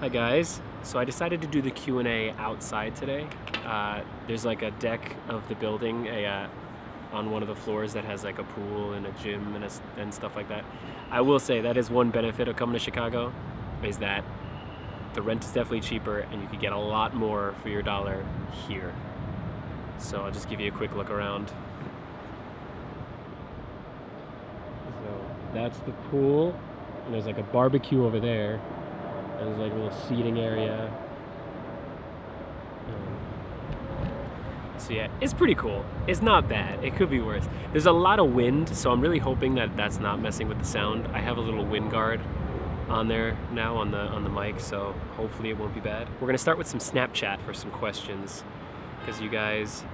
Hi guys. So I decided to do the Q&A outside today. There's like a deck of the building on one of the floors that has like a pool and a gym and stuff like that. I will say that is one benefit of coming to Chicago, is that the rent is definitely cheaper and you can get a lot more for your dollar here. So I'll just give you a quick look around. So that's the pool, and there's like a barbecue over there. And there's like a little seating area. So yeah, it's pretty cool. It's not bad. It could be worse. There's a lot of wind, so I'm really hoping that that's not messing with the sound. I have a little wind guard on there now on the mic, so hopefully it won't be bad. We're gonna start with some Snapchat for some questions, because you guys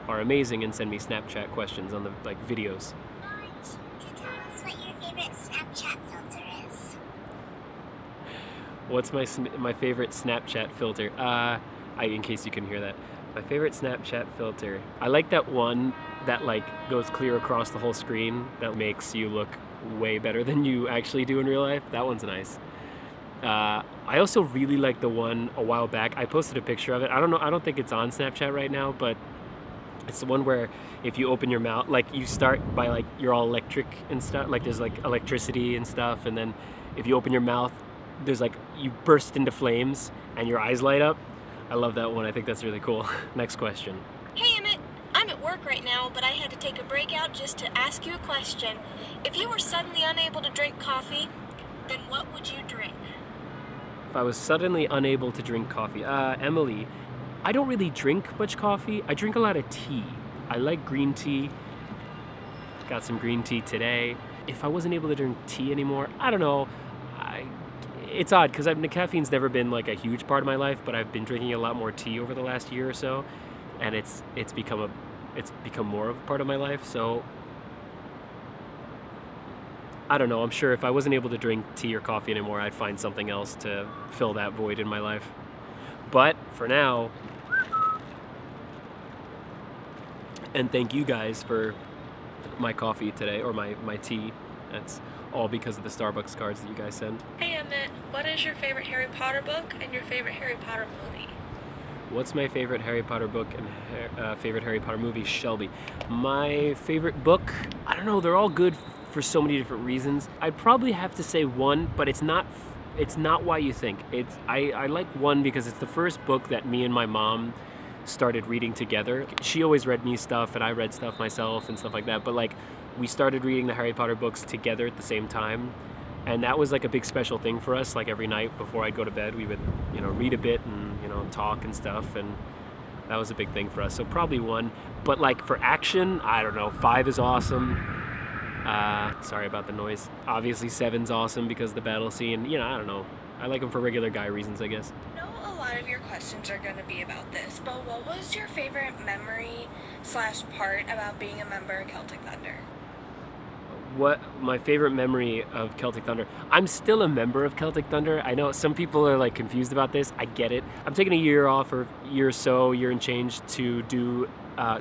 are amazing and send me Snapchat questions on the videos. Can you tell us what your favorite Snapchat filter is? What's my favorite Snapchat filter? In case you can hear that. My favorite Snapchat filter. I like that one that like goes clear across the whole screen that makes you look way better than you actually do in real life. That one's nice. I also really like the one a while back. I posted a picture of it. I don't think it's on Snapchat right now, but it's the one where if you open your mouth, like you start by like you're all electric and stuff, like there's like electricity and stuff, and then if you open your mouth, there's like you burst into flames and your eyes light up. I love that one. I think that's really cool. Next question. Hey Emmett, I'm at work right now, but I had to take a break out just to ask you a question. If you were suddenly unable to drink coffee, then what would you drink? If I was suddenly unable to drink coffee, Emily, I don't really drink much coffee. I drink a lot of tea. I like green tea. Got some green tea today. If I wasn't able to drink tea anymore, I don't know. It's odd because caffeine's never been like a huge part of my life, but I've been drinking a lot more tea over the last year or so, and it's become more of a part of my life. So I don't know. I'm sure if I wasn't able to drink tea or coffee anymore, I'd find something else to fill that void in my life. But for now, and thank you guys for my coffee today, or my tea. That's all because of the Starbucks cards that you guys send. Hey Emmett, what is your favorite Harry Potter book and your favorite Harry Potter movie? What's my favorite Harry Potter book and favorite Harry Potter movie? Shelby. My favorite book, I don't know, they're all good for so many different reasons. I'd probably have to say one, but it's not why you think. I like one because it's the first book that me and my mom started reading together. She always read me stuff and I read stuff myself and stuff like that, but like we started reading the Harry Potter books together at the same time, and that was like a big special thing for us. Like every night before I'd go to bed, we would read a bit and talk and stuff, and that was a big thing for us. So probably one. But like for action, I don't know, 5 is awesome. Sorry about the noise. Obviously 7's awesome because of the battle scene. I don't know, I like them for regular guy reasons, I guess. I know a lot of your questions are going to be about this, but what was your favorite memory/part about being a member of Celtic Thunder? What my favorite memory of Celtic Thunder? I'm still a member of Celtic Thunder. I know some people are like confused about this. I get it. I'm taking a year off, or year and change, to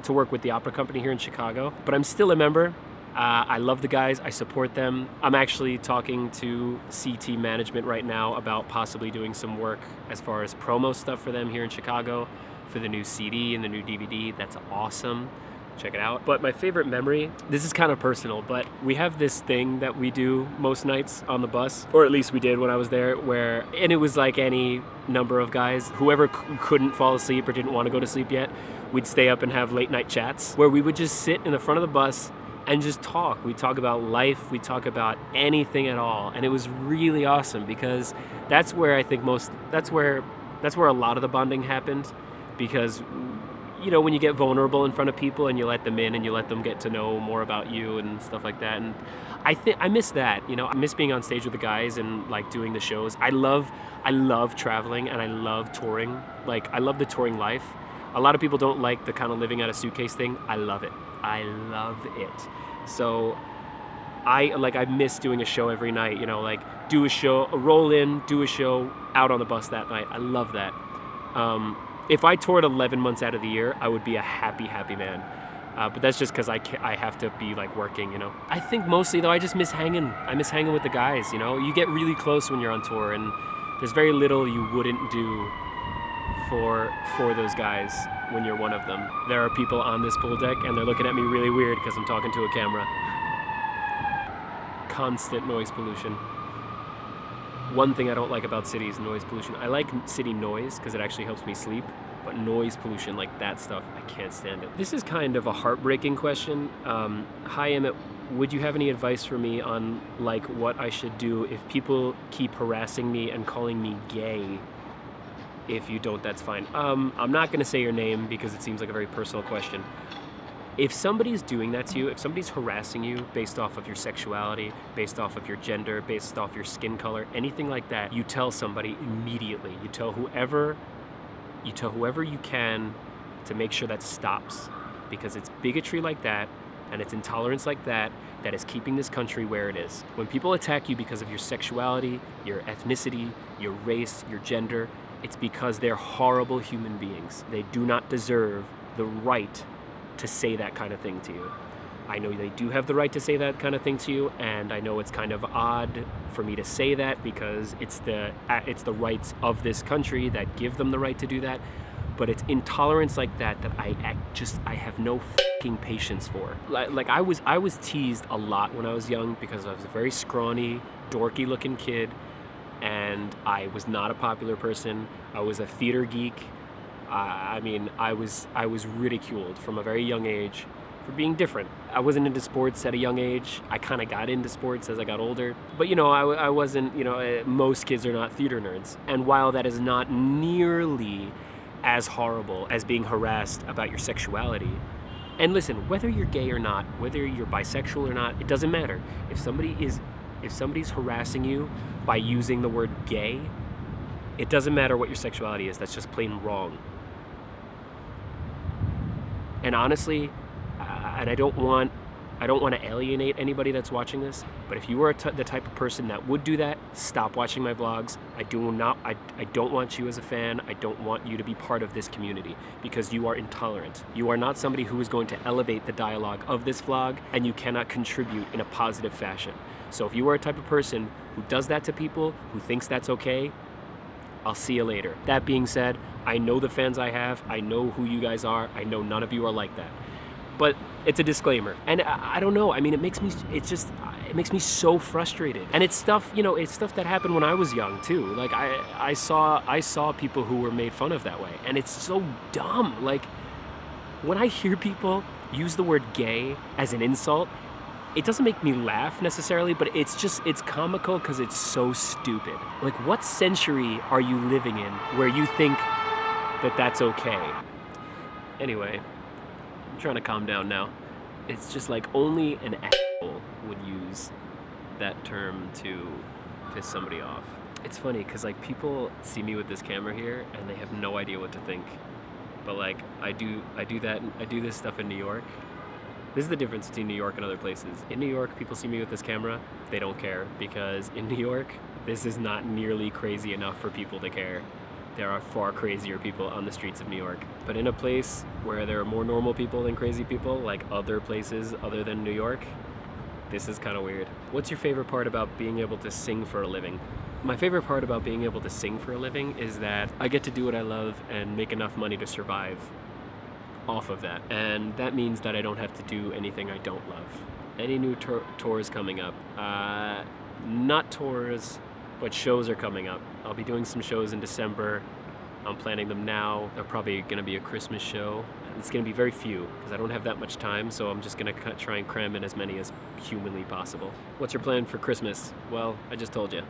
work with the opera company here in Chicago. But I'm still a member. I love the guys. I support them. I'm actually talking to CT management right now about possibly doing some work as far as promo stuff for them here in Chicago for the new CD and the new DVD. That's awesome. Check it out. But my favorite memory, this is kind of personal, but we have this thing that we do most nights on the bus, or at least we did when I was there, and it was like any number of guys, whoever couldn't fall asleep or didn't want to go to sleep yet, we'd stay up and have late night chats where we would just sit in the front of the bus and just talk. We talk about life, we talk about anything at all. And it was really awesome because that's where I think that's where a lot of the bonding happened, because when you get vulnerable in front of people and you let them in and you let them get to know more about you and stuff like that. And I miss that. I miss being on stage with the guys and like doing the shows. I love traveling and I love touring. Like I love the touring life. A lot of people don't like the kind of living out of suitcase thing. I love it. I love it. So I miss doing a show every night, like do a show, roll in, do a show, out on the bus that night. I love that. If I toured 11 months out of the year, I would be a happy man. But that's just because I have to be like working, I think mostly though, I just miss hanging. I miss hanging with the guys, You get really close when you're on tour, and There's very little you wouldn't do for those guys when you're one of them. There are people on this pool deck and they're looking at me really weird because I'm talking to a camera. Constant noise pollution. One thing I don't like about cities is noise pollution. I like city noise because it actually helps me sleep, but noise pollution, like that stuff, I can't stand it. This is kind of a heartbreaking question. Hi Emmett, would you have any advice for me on like what I should do if people keep harassing me and calling me gay? If you don't, that's fine. I'm not gonna say your name because it seems like a very personal question. If somebody's doing that to you, if somebody's harassing you based off of your sexuality, based off of your gender, based off your skin color, anything like that, you tell somebody immediately. You tell whoever you can to make sure that stops, because it's bigotry like that and it's intolerance like that that is keeping this country where it is. When people attack you because of your sexuality, your ethnicity, your race, your gender, it's because they're horrible human beings. They do not deserve the right to say that kind of thing to you. I know they do have the right to say that kind of thing to you, and I know it's kind of odd for me to say that because it's the rights of this country that give them the right to do that, but it's intolerance like that that I have no fucking patience for. Like I was teased a lot when I was young because I was a very scrawny, dorky looking kid, and I was not a popular person. I was a theater geek. I was ridiculed from a very young age for being different. I wasn't into sports at a young age. I kind of got into sports as I got older. But I wasn't, most kids are not theater nerds. And while that is not nearly as horrible as being harassed about your sexuality, and listen, whether you're gay or not, whether you're bisexual or not, it doesn't matter. If somebody's harassing you by using the word gay, it doesn't matter what your sexuality is. That's just plain wrong. And honestly, and I don't want to alienate anybody that's watching this, but if you are the type of person that would do that, stop watching my vlogs. I don't want you as a fan. I don't want you to be part of this community because you are intolerant. You are not somebody who is going to elevate the dialogue of this vlog, and you cannot contribute in a positive fashion. So if you are a type of person who does that to people, who thinks that's okay, I'll see you later. That being said, I know the fans I have. I know who you guys are. I know none of you are like that. But it's a disclaimer. And I don't know. I mean, it makes me so frustrated. And it's stuff that happened when I was young too. Like I saw people who were made fun of that way. And it's so dumb. Like when I hear people use the word gay as an insult, it doesn't make me laugh necessarily, but it's comical because it's so stupid. Like, what century are you living in where you think that that's okay? Anyway, I'm trying to calm down now. It's just like only an asshole would use that term to piss somebody off. It's funny because like people see me with this camera here and they have no idea what to think. But like I do this stuff in New York. This is the difference between New York and other places. In New York, people see me with this camera, they don't care, because in New York, this is not nearly crazy enough for people to care. There are far crazier people on the streets of New York. But in a place where there are more normal people than crazy people, like other places other than New York, this is kind of weird. What's your favorite part about being able to sing for a living? My favorite part about being able to sing for a living is that I get to do what I love and make enough money to survive off of that. And that means that I don't have to do anything I don't love. Any new tours coming up? Not tours, but shows are coming up. I'll be doing some shows in December. I'm planning them now. They're probably gonna be a Christmas show. It's gonna be very few because I don't have that much time, so I'm just gonna try and cram in as many as humanly possible. What's your plan for Christmas? Well, I just told you.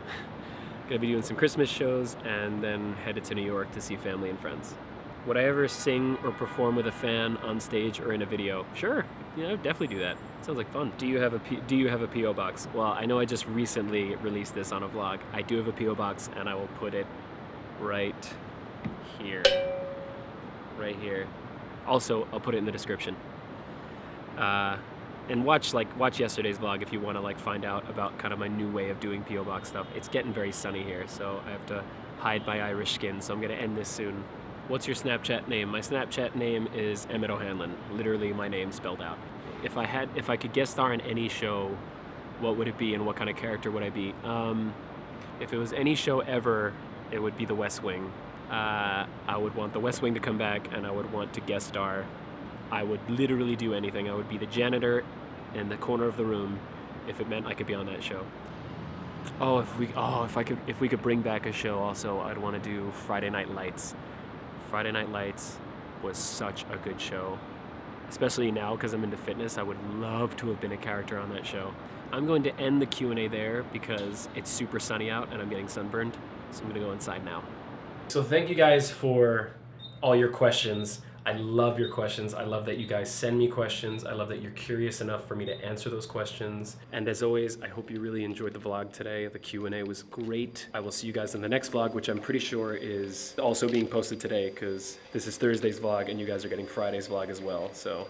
Gonna be doing some Christmas shows and then headed to New York to see family and friends. Would I ever sing or perform with a fan on stage or in a video? Sure, definitely do that. Sounds like fun. Do you have a P.O. box? Well, I know I just recently released this on a vlog. I do have a P.O. box, and I will put it right here. Right here. Also, I'll put it in the description. And watch yesterday's vlog if you want to find out about kind of my new way of doing P.O. box stuff. It's getting very sunny here, so I have to hide my Irish skin, so I'm gonna end this soon. What's your Snapchat name? My Snapchat name is Emmett O'Hanlon. Literally my name spelled out. If I could guest star in any show, what would it be and what kind of character would I be? If it was any show ever, it would be The West Wing. I would want The West Wing to come back, and I would want to guest star. I would literally do anything. I would be the janitor in the corner of the room if it meant I could be on that show. Oh, if we could bring back a show also, I'd want to do Friday Night Lights. Friday Night Lights was such a good show. Especially now because I'm into fitness, I would love to have been a character on that show. I'm going to end the Q&A there because it's super sunny out and I'm getting sunburned, so I'm going to go inside now. So thank you guys for all your questions. I love your questions. I love that you guys send me questions. I love that you're curious enough for me to answer those questions. And as always, I hope you really enjoyed the vlog today. The Q&A was great. I will see you guys in the next vlog, which I'm pretty sure is also being posted today because this is Thursday's vlog and you guys are getting Friday's vlog as well. So.